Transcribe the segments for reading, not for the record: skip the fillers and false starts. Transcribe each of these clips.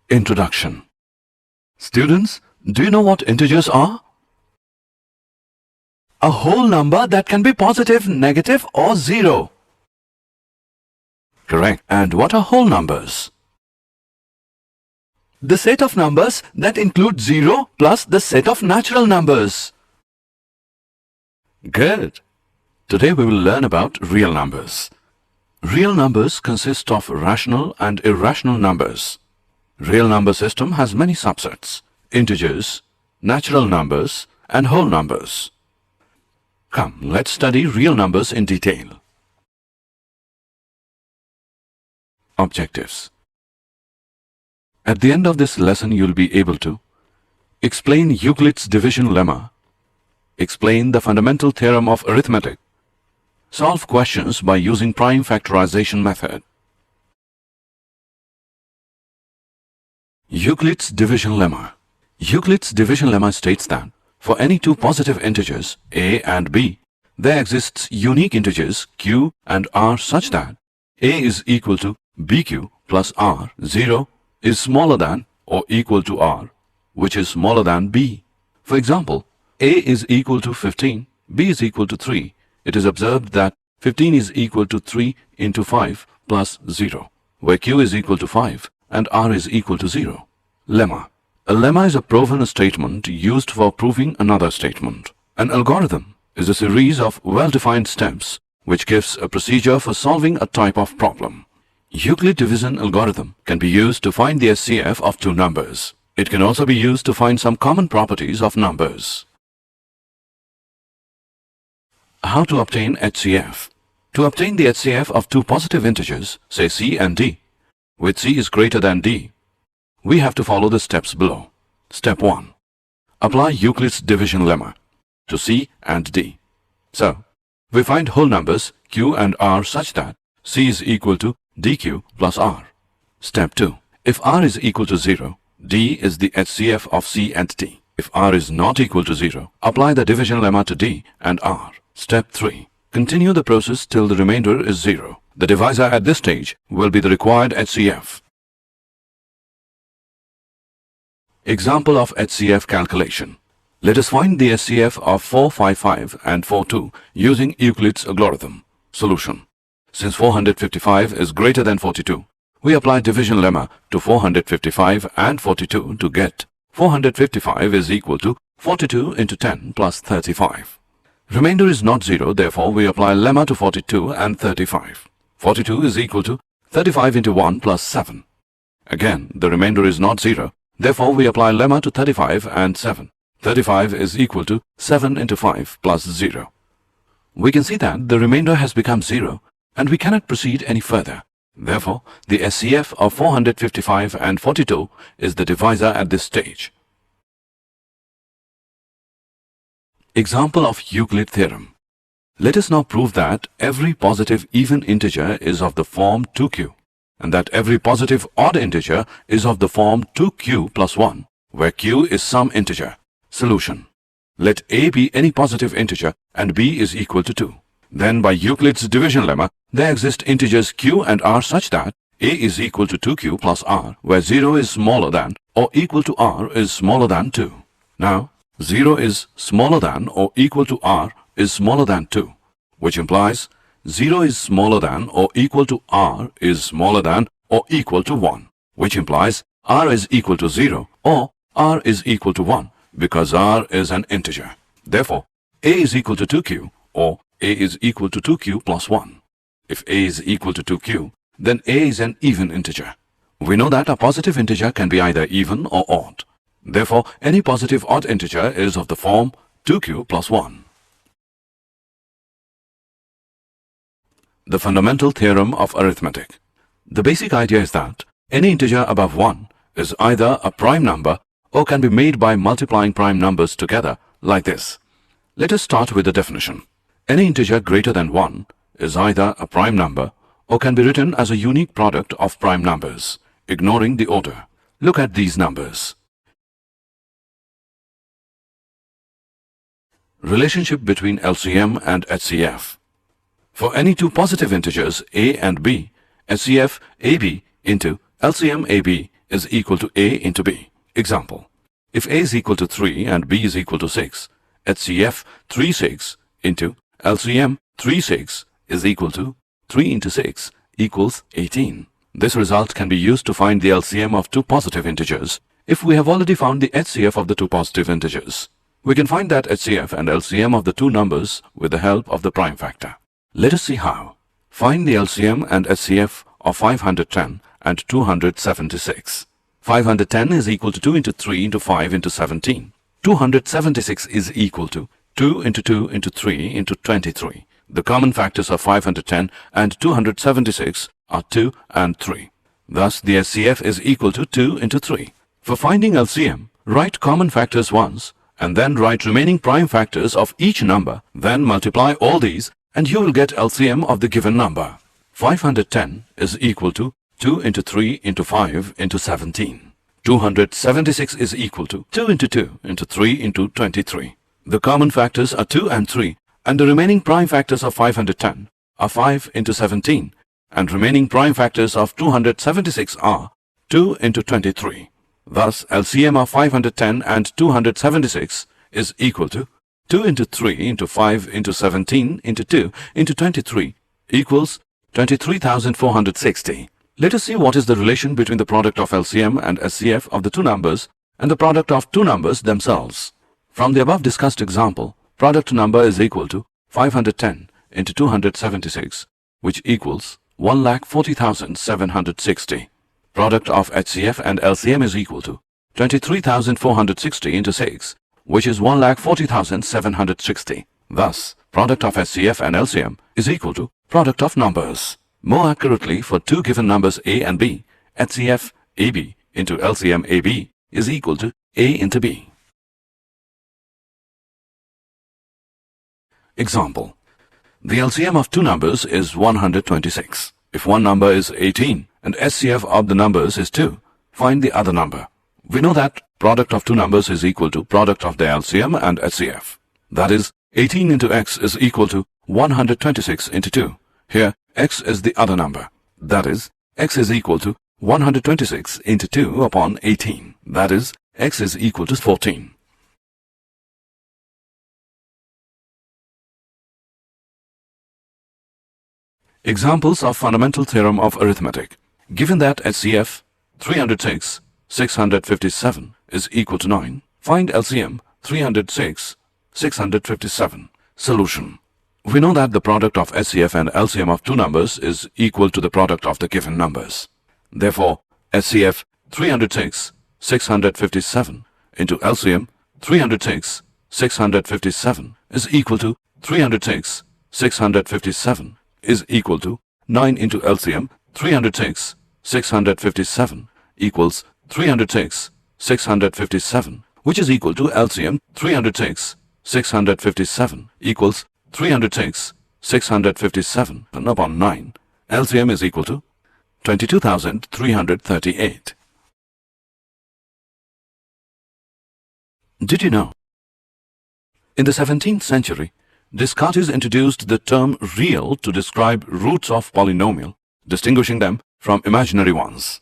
Introduction. Students, do you know what integers are? A whole number that can be positive, negative or zero. Correct. And what are whole numbers? The set of numbers that include 0 plus the set of natural numbers. Good. Today we will learn about real numbers. Real numbers consist of rational and irrational numbers. Real number system has many subsets: integers, natural numbers and whole numbers. Come, let's study real numbers in detail. Objectives. At the end of this lesson, you'll be able to explain Euclid's division lemma, explain the fundamental theorem of arithmetic, solve questions by using prime factorization method. Euclid's division lemma. Euclid's division lemma states that for any two positive integers a and b, there exists unique integers q and r such that a is equal to bq plus r. 0 is smaller than or equal to r, which is smaller than b. For example, a is equal to 15, b is equal to 3. It is observed that 15 is equal to 3 into 5 plus 0, where q is equal to 5 and r is equal to 0. Lemma. A lemma is a proven statement used for proving another statement. An algorithm is a series of well-defined steps which gives a procedure for solving a type of problem. Euclid division algorithm can be used to find the HCF of two numbers. It can also be used to find some common properties of numbers. How to obtain HCF? To obtain the HCF of two positive integers, say c and d, with c is greater than d, we have to follow the steps below. Step 1. Apply Euclid's division lemma to c and d. So, we find whole numbers q and r such that c is equal to dq plus r. Step 2. If r is equal to 0, d is the HCF of c and d. If r is not equal to 0, apply the division lemma to d and r. Step 3. Continue the process till the remainder is 0. The divisor at this stage will be the required HCF. Example of HCF calculation. Let us find the HCF of 455 and 42 using Euclid's algorithm. Solution. Since 455 is greater than 42, we apply division lemma to 455 and 42 to get 455 is equal to 42 into 10 plus 35. Remainder is not 0, therefore we apply lemma to 42 and 35. 42 is equal to 35 into 1 plus 7. Again, the remainder is not 0, therefore we apply lemma to 35 and 7. 35 is equal to 7 into 5 plus 0. We can see that the remainder has become 0 and we cannot proceed any further. Therefore, the HCF of 455 and 42 is the divisor at this stage. Example of Euclid theorem. Let us now prove that every positive even integer is of the form 2q and that every positive odd integer is of the form 2q plus 1, where q is some integer. Solution. Let a be any positive integer and b is equal to 2. Then by Euclid's division lemma, there exist integers q and r such that a is equal to 2q plus r, where 0 is smaller than or equal to r is smaller than 2. Now, 0 is smaller than or equal to r is smaller than 2, which implies 0 is smaller than or equal to r is smaller than or equal to 1, which implies r is equal to 0 or r is equal to 1 because r is an integer. Therefore, a is equal to 2q or a is equal to 2q plus 1. If a is equal to 2q, then a is an even integer. We know that a positive integer can be either even or odd. Therefore, any positive odd integer is of the form 2q plus 1. The fundamental theorem of arithmetic. The basic idea is that any integer above 1 is either a prime number or can be made by multiplying prime numbers together like this. Let us start with the definition. Any integer greater than 1 is either a prime number or can be written as a unique product of prime numbers, ignoring the order. Look at these numbers. Relationship between LCM and HCF. For any two positive integers a and b, HCF AB into LCM AB is equal to A into B. Example: if A is equal to 3 and B is equal to 6, HCF 36 into LCM 36 is equal to 3 into 6 equals 18. This result can be used to find the LCM of two positive integers if we have already found the HCF of the two positive integers. We can find that HCF and LCM of the two numbers with the help of the prime factor. Let us see how. Find the LCM and HCF of 510 and 276. 510 is equal to 2 into 3 into 5 into 17. 276 is equal to 2 into 2 into 3 into 23. The common factors of 510 and 276 are 2 and 3. Thus, the HCF is equal to 2 into 3. For finding LCM, write common factors once and then write remaining prime factors of each number. Then multiply all these and you will get LCM of the given number. 510 is equal to 2 into 3 into 5 into 17. 276 is equal to 2 into 2 into 3 into 23. The common factors are 2 and 3 and the remaining prime factors of 510 are 5 into 17 and remaining prime factors of 276 are 2 into 23. Thus, LCM of 510 and 276 is equal to 2 into 3 into 5 into 17 into 2 into 23 equals 23,460. Let us see what is the relation between the product of LCM and HCF of the two numbers and the product of two numbers themselves. From the above discussed example, product number is equal to 510 into 276, which equals 1,40,760. Product of HCF and LCM is equal to 23,460 into 6, which is 1,40,760. Thus, product of HCF and LCM is equal to product of numbers. More accurately, for two given numbers A and B, HCF AB into LCM AB is equal to A into B. Example: the LCM of two numbers is 126. If one number is 18 and HCF of the numbers is 2, find the other number. We know that product of two numbers is equal to product of the LCM and HCF. That is, 18 into x is equal to 126 into 2. Here, x is the other number. That is, x is equal to 126 into 2 upon 18. That is, x is equal to 14. Examples of fundamental theorem of arithmetic. Given that HCF 306, 657 is equal to 9, find LCM 306, 657. Solution. We know that the product of HCF and LCM of two numbers is equal to the product of the given numbers. Therefore, HCF 306, 657 into LCM 306, 657 is equal to 306, 657 is equal to 9 into LCM 306, 657 equals 306, 657, which is equal to LCM 306, 657 equals 306, 657 upon 9. LCM is equal to 22,338. Did you know? In the 17th century, Descartes introduced the term real to describe roots of polynomial, distinguishing them from imaginary ones.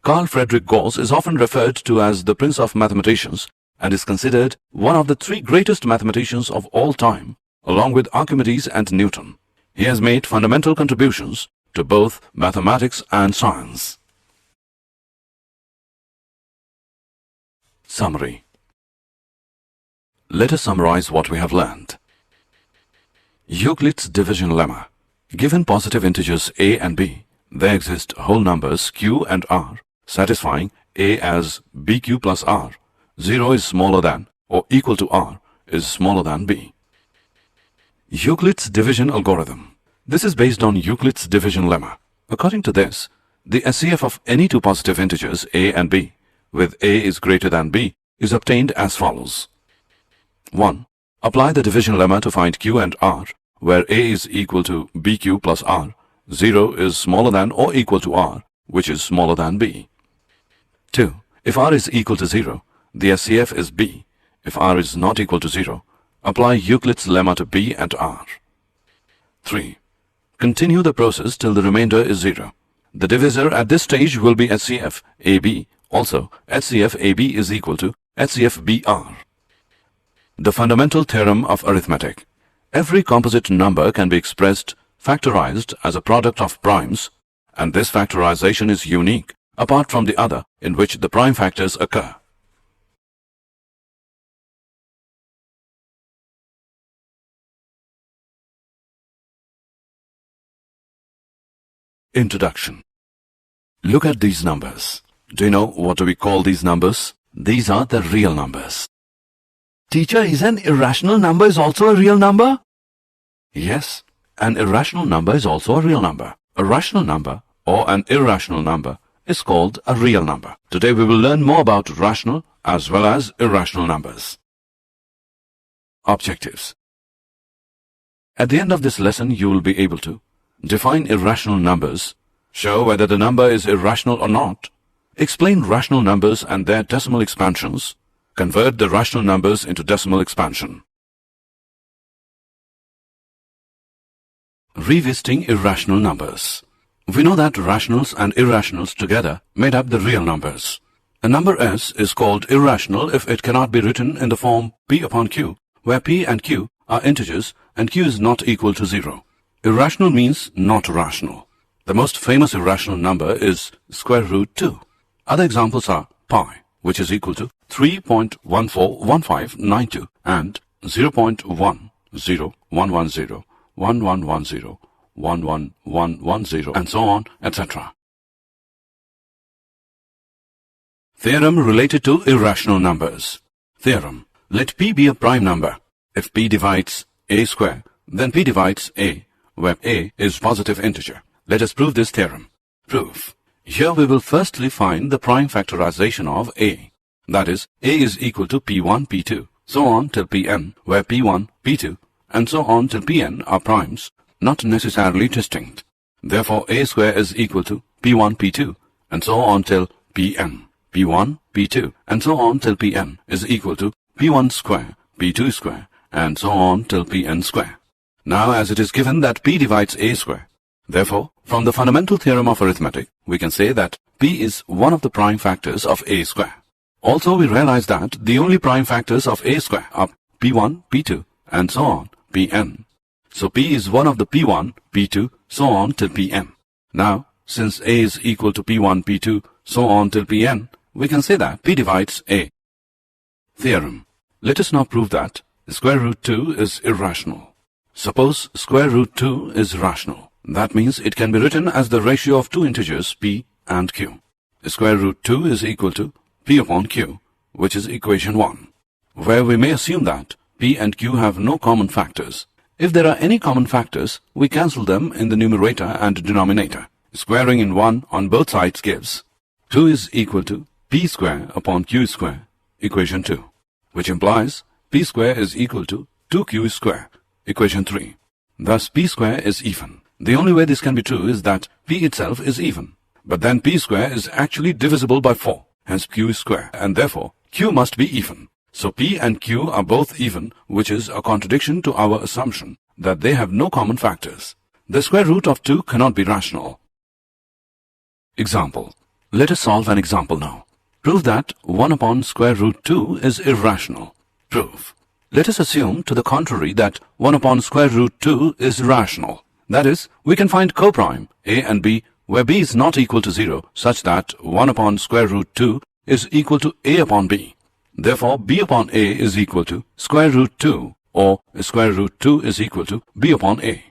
Carl Friedrich Gauss is often referred to as the Prince of Mathematicians and is considered one of the three greatest mathematicians of all time, along with Archimedes and Newton. He has made fundamental contributions to both mathematics and science. Summary. Let us summarize what we have learned. Euclid's division lemma. Given positive integers a and b, there exist whole numbers q and r, satisfying a as bq plus r. 0 is smaller than or equal to r is smaller than b. Euclid's division algorithm. This is based on Euclid's division lemma. According to this, the HCF of any two positive integers a and b, with a is greater than b, is obtained as follows. 1. Apply the division lemma to find q and r, where a is equal to bq plus r, 0 is smaller than or equal to r, which is smaller than b. 2. If r is equal to 0, the HCF is b. If r is not equal to 0, apply Euclid's lemma to b and r. 3. Continue the process till the remainder is 0. The divisor at this stage will be HCF AB. Also, HCF AB is equal to HCF BR. The fundamental theorem of arithmetic. Every composite number can be expressed factorized as a product of primes, and this factorization is unique apart from the other in which the prime factors occur. Introduction. Look at these numbers. Do you know what do we call these numbers? These are the real numbers. Teacher, is an irrational number is also a real number? Yes, an irrational number is also a real number. A rational number or an irrational number is called a real number. Today we will learn more about rational as well as irrational numbers. Objectives. At the end of this lesson, you will be able to define irrational numbers, show whether the number is irrational or not, explain rational numbers and their decimal expansions, convert the rational numbers into decimal expansion. Revisiting irrational numbers. We know that rationals and irrationals together made up the real numbers. A number S is called irrational if it cannot be written in the form P upon Q, where P and Q are integers and Q is not equal to 0. Irrational means not rational. The most famous irrational number is square root 2. Other examples are pi, which is equal to 3.141592 and 0.10110. 1110, 11110, and so on, etc. Theorem related to irrational numbers. Theorem. Let P be a prime number. If P divides A square, then P divides A, where A is positive integer. Let us prove this theorem. Proof. Here we will firstly find the prime factorization of A. That is, A is equal to P1, P2, so on till Pn, where P1, P2, and so on till Pn are primes, not necessarily distinct. Therefore, A square is equal to P1, P2, and so on till Pn. P1, P2, and so on till Pn is equal to P1 square, P2 square, and so on till Pn square. Now, as it is given that P divides A square, therefore, from the fundamental theorem of arithmetic, we can say that P is one of the prime factors of A square. Also, we realize that the only prime factors of A square are P1, P2, and so on, Pn. So P is one of the P1, P2, so on till Pn. Now, since A is equal to P1, P2, so on till Pn, we can say that P divides A. Theorem. Let us now prove that square root 2 is irrational. Suppose square root 2 is rational. That means it can be written as the ratio of two integers P and Q. Square root 2 is equal to P upon Q, which is equation 1, where we may assume that P and Q have no common factors. If there are any common factors, we cancel them in the numerator and denominator. Squaring in 1 on both sides gives 2 is equal to P square upon Q square, equation 2, which implies P square is equal to 2Q square, equation 3. Thus, P square is even. The only way this can be true is that P itself is even. But then P square is actually divisible by 4, hence Q is square, and therefore Q must be even. So P and Q are both even, which is a contradiction to our assumption that they have no common factors. The square root of 2 cannot be rational. Example. Let us solve an example now. Prove that 1 upon square root 2 is irrational. Proof. Let us assume to the contrary that 1 upon square root 2 is rational. That is, we can find coprime A and B where B is not equal to 0 such that 1 upon square root 2 is equal to A upon B. Therefore, B upon A is equal to square root 2 or square root 2 is equal to B upon A.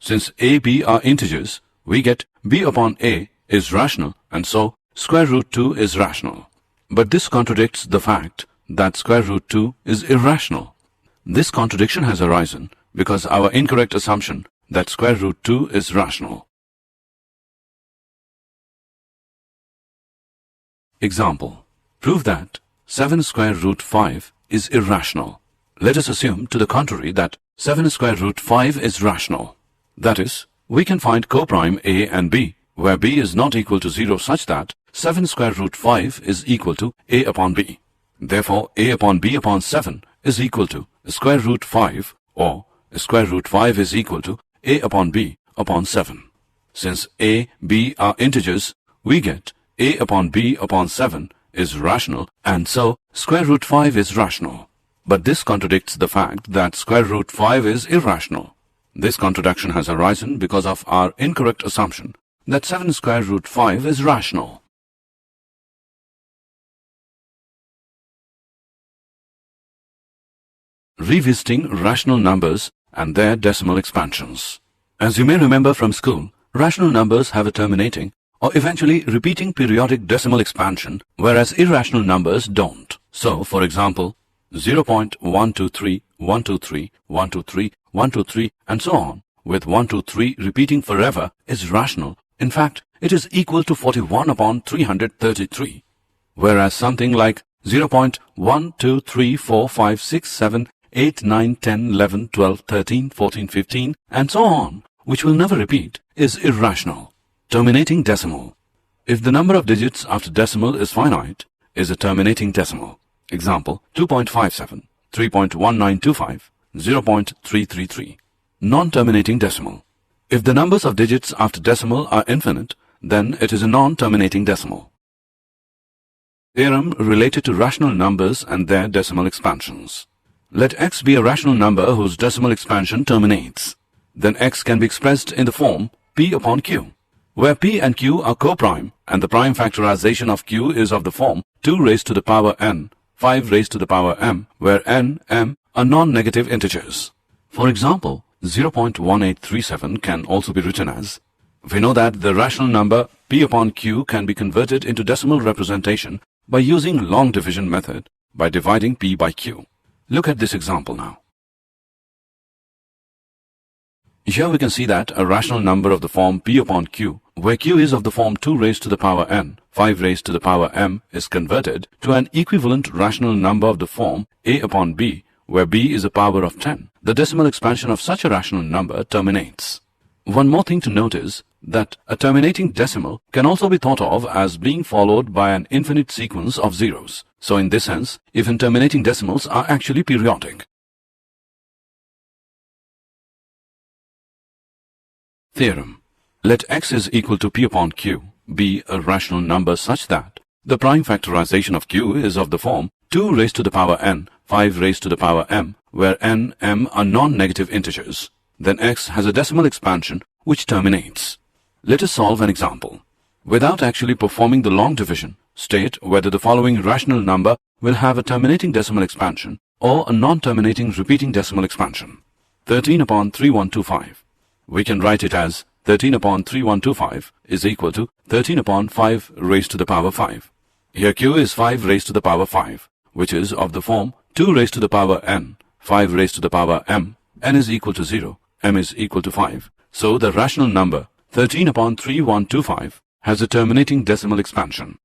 Since A, B are integers, we get B upon A is rational and so square root 2 is rational. But this contradicts the fact that square root 2 is irrational. This contradiction has arisen because our incorrect assumption that square root 2 is rational. Example. Prove that 7 square root 5 is irrational. Let us assume to the contrary that 7 square root 5 is rational. That is, we can find coprime A and B where B is not equal to 0 such that 7 square root 5 is equal to A upon B. Therefore, A upon B upon 7 is equal to square root 5 or square root 5 is equal to A upon B upon 7. since a, b are integers, we get a upon b upon 7 is rational, and so square root 5 is rational. But this contradicts the fact that square root 5 is irrational. This contradiction has arisen because of our incorrect assumption that 7 square root 5 is rational. Revisiting rational numbers and their decimal expansions. As you may remember from school, rational numbers have a terminating or eventually repeating periodic decimal expansion, whereas irrational numbers don't. So, for example, 0.123, 123, 123, 123, and so on, with 123 repeating forever is rational. In fact, it is equal to 41 upon 333. Whereas something like 0.1, 2, 3, 4, 5, 6, 7, 8, 9, 10, 11, 12, 13, 14, 15, and so on, which will never repeat, is irrational. Terminating decimal. If the number of digits after decimal is finite, is a terminating decimal. Example, 2.57, 3.1925, 0.333. Non-terminating decimal. If the numbers of digits after decimal are infinite, then it is a non-terminating decimal. Theorem related to rational numbers and their decimal expansions. Let x be a rational number whose decimal expansion terminates. Then x can be expressed in the form p upon q, where p and q are co-prime and the prime factorization of q is of the form 2 raised to the power n, 5 raised to the power m, where n, m are non-negative integers. For example, 0.1837 can also be written as, we know that the rational number p upon q can be converted into decimal representation by using long division method by dividing p by q. Look at this example now. Here we can see that a rational number of the form p upon q, where q is of the form 2 raised to the power n, 5 raised to the power m, is converted to an equivalent rational number of the form a upon b, where b is a power of 10. The decimal expansion of such a rational number terminates. One more thing to note is that a terminating decimal can also be thought of as being followed by an infinite sequence of zeros. So in this sense, even terminating decimals are actually periodic. Theorem. Let x is equal to p upon q be a rational number such that the prime factorization of q is of the form 2 raised to the power n, 5 raised to the power m, where n, m are non-negative integers. Then x has a decimal expansion which terminates. Let us solve an example. Without actually performing the long division, state whether the following rational number will have a terminating decimal expansion or a non-terminating repeating decimal expansion. 13 upon 3125. We can write it as 13 upon 3125 is equal to 13 upon 5 raised to the power 5. Here q is 5 raised to the power 5, which is of the form 2 raised to the power n, 5 raised to the power m, n is equal to 0, m is equal to 5. So the rational number 13 upon 3125 has a terminating decimal expansion.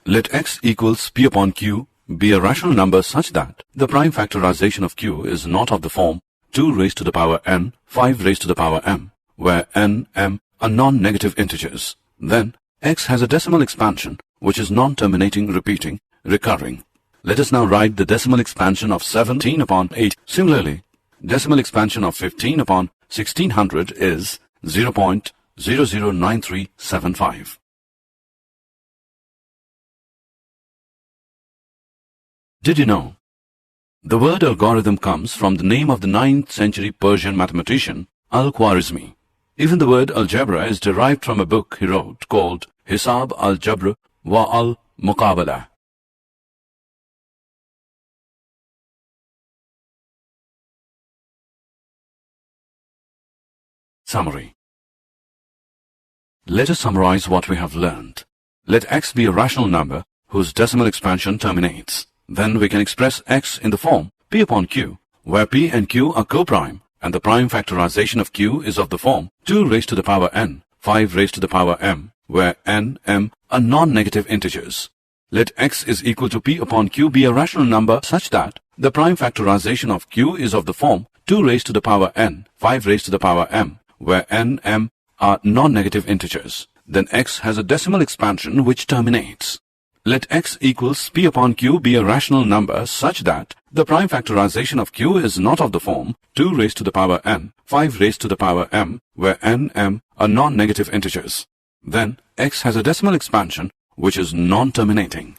Let x equals p upon q be a rational number such that the prime factorization of q is not of the form 2 raised to the power n, 5 raised to the power m, where n, m are non-negative integers. Then x has a decimal expansion which is non-terminating, repeating, recurring. Let us now write the decimal expansion of 17 upon 8. Similarly, decimal expansion of 15 upon 1600 is 0.009375. Did you know? The word algorithm comes from the name of the 9th century Persian mathematician Al-Khwarizmi. Even the word algebra is derived from a book he wrote called Hisab al-Jabr wa al-Muqabala. Summary. Let us summarize what we have learned. Let x be a rational number whose decimal expansion terminates. Then we can express x in the form p upon q, where p and q are co-prime, and the prime factorization of q is of the form 2 raised to the power n, 5 raised to the power m, where n, m are non-negative integers. Let x is equal to p upon q be a rational number such that the prime factorization of q is of the form 2 raised to the power n, 5 raised to the power m, where n, m are non-negative integers. Then x has a decimal expansion which terminates. Let x equals p upon q be a rational number such that the prime factorization of q is not of the form 2 raised to the power n, 5 raised to the power m, where n, m are non-negative integers. Then x has a decimal expansion which is non-terminating.